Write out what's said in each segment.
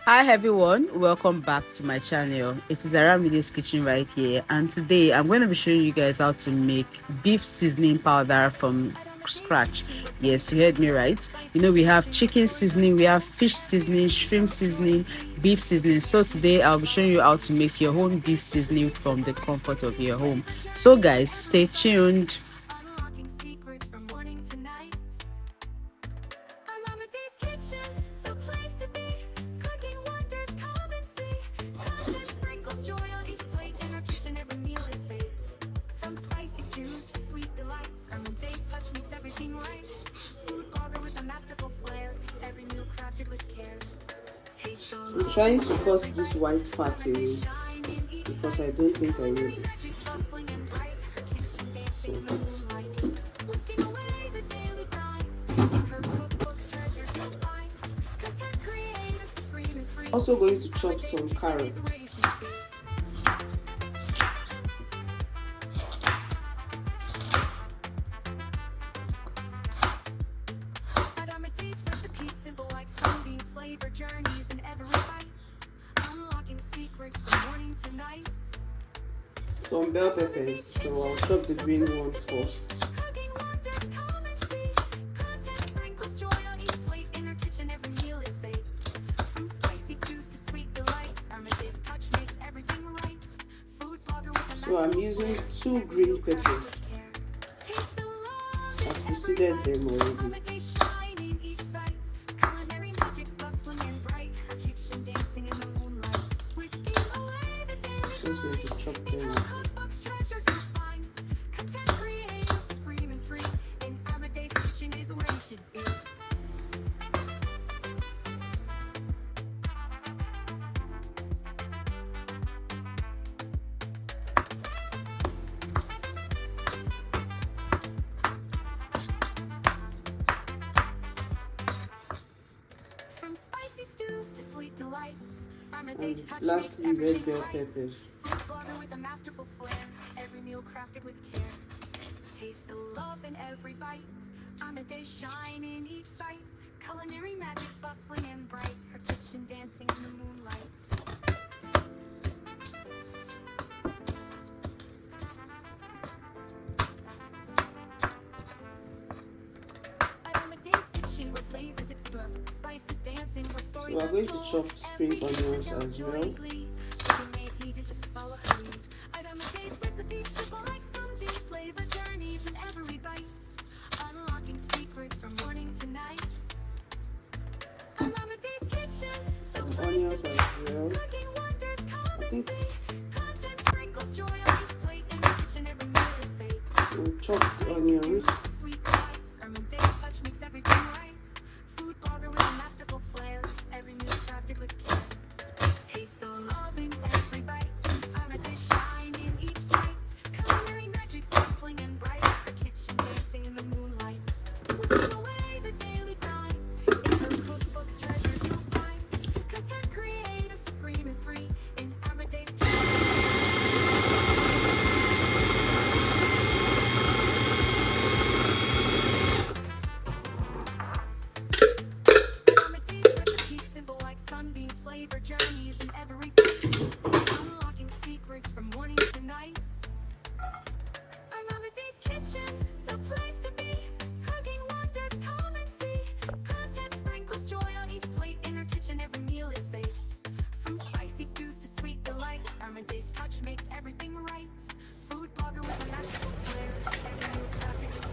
Hi everyone, welcome back to my channel. It is Aramideskitchen right here, and today I'm going to be showing you guys how to make beef seasoning powder from scratch. Yes, you heard me right. You know, we have chicken seasoning, we have fish seasoning, shrimp seasoning, beef seasoning. So today I'll be showing you how to make your own beef seasoning from the comfort of your home. So guys, stay tuned. I'm trying to cut this white part away because I don't think I need it. Also going to chop some carrots. Some bell peppers, so I'll chop the green one first. So I'm using 2 green peppers. I've deseeded them already. Just going to chop them up. And lastly, red bell peppers. Taste the love in every bite. Armide's shine in each sight. Culinary magic bustling and bright. Her kitchen dancing in the moonlight. Aramideskitchen where flavors explode. Spices dancing where stories unfold. So we're going to chop spring onions as well. Just follow her lead. Aramid's recipe simple like sunbeams. Flavor journeys in every bite. Unlocking secrets from morning to night. Aramideskitchen. Some onions as well. Cooking wonders come and see. Content sprinkles joy on each plate. In the kitchen every meal is fate. We'll chop the onions. Sweet delights. Aramid's touch makes everything right. Food blogger with a masterful flair. Every meal crafted with care. Taste the love in every bite. Aramid's shine in each sight. Culinary magic bustling and bright. Her kitchen dancing in the moonlight. Whisking away the daily grind. In her cookbooks treasures you'll find. Content creator supreme and free. In Aramid's kitchen. Sunbeams, flavor journeys in every bite. Unlocking secrets from morning to night. Aramideskitchen, the place to be. Cooking wonders come and see. Content sprinkles joy on each plate. In her kitchen every meal is fate. From spicy stews to sweet delights. Aramid's touch makes everything right. Food blogger with a magical flair. Every meal crafted with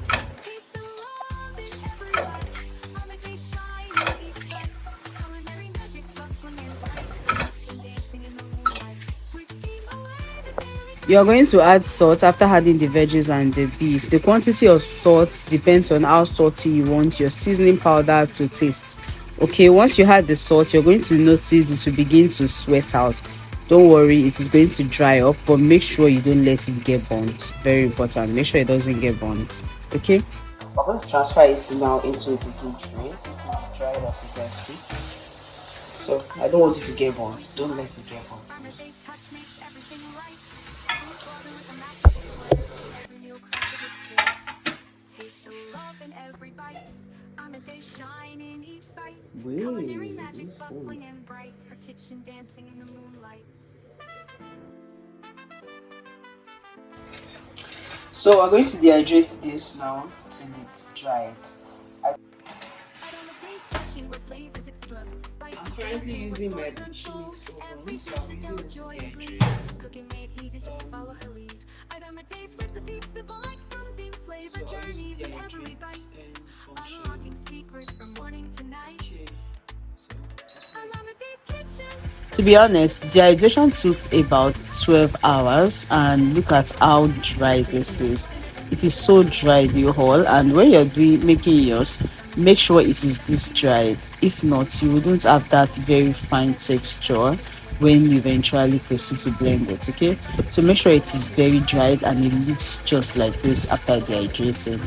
care. Taste the love in every bite. Aramid's shine in each sight. Culinary magic bustling and bright. Kitchen dancing in the moonlight. Whisking away the daily. You are going to add salt after adding the veggies and the beef. The quantity of salt depends on how salty you want your seasoning powder to taste. Okay, once you add the salt, you're going to notice it will begin to sweat out. Don't worry, it is going to dry up, but make sure you don't let it get burnt. Very important. Make sure it doesn't get burnt. Okay? We're going to transfer it now into the cooking tray. It is dried as you can see. So I don't want it to get burnt. Don't let it get burnt, please. Taste the love in every bite. Wait, this phone. So we're going to dehydrate this now till it's dried. I'm currently using my Gucci mix oven, so I'm using it to dehydrate. So I'll use the dehydrate function. Okay. To be honest, dehydration took about 12 hours, and look at how dry this is. It is so dry, the whole, and when you're making yours, make sure it is this dried. If not, you wouldn't have that very fine texture when you eventually proceed to blend it. Okay, so make sure it is very dried and it looks just like this after dehydrating.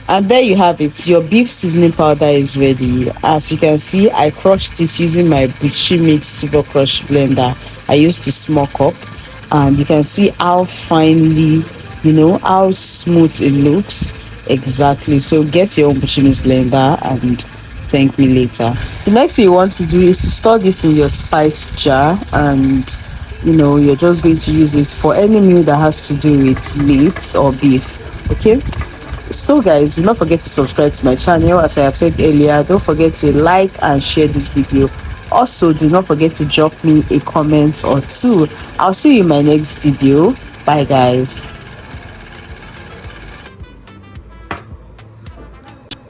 And there you have it, your beef seasoning powder is ready. As you can see, I crushed this using my Gucci mix super crush blender. I used the small cup, and you can see how finely, how smooth it looks. Exactly. So get your own Gucci mix blender and thank me later. The next thing you want to do is to store this in your spice jar, and you're just going to use it for any meal that has to do with meat or beef. Okay, so guys, do not forget to subscribe to my channel. As I have said earlier, don't forget to like and share this video. Also, do not forget to drop me a comment or two. I'll see you in my next video. Bye guys.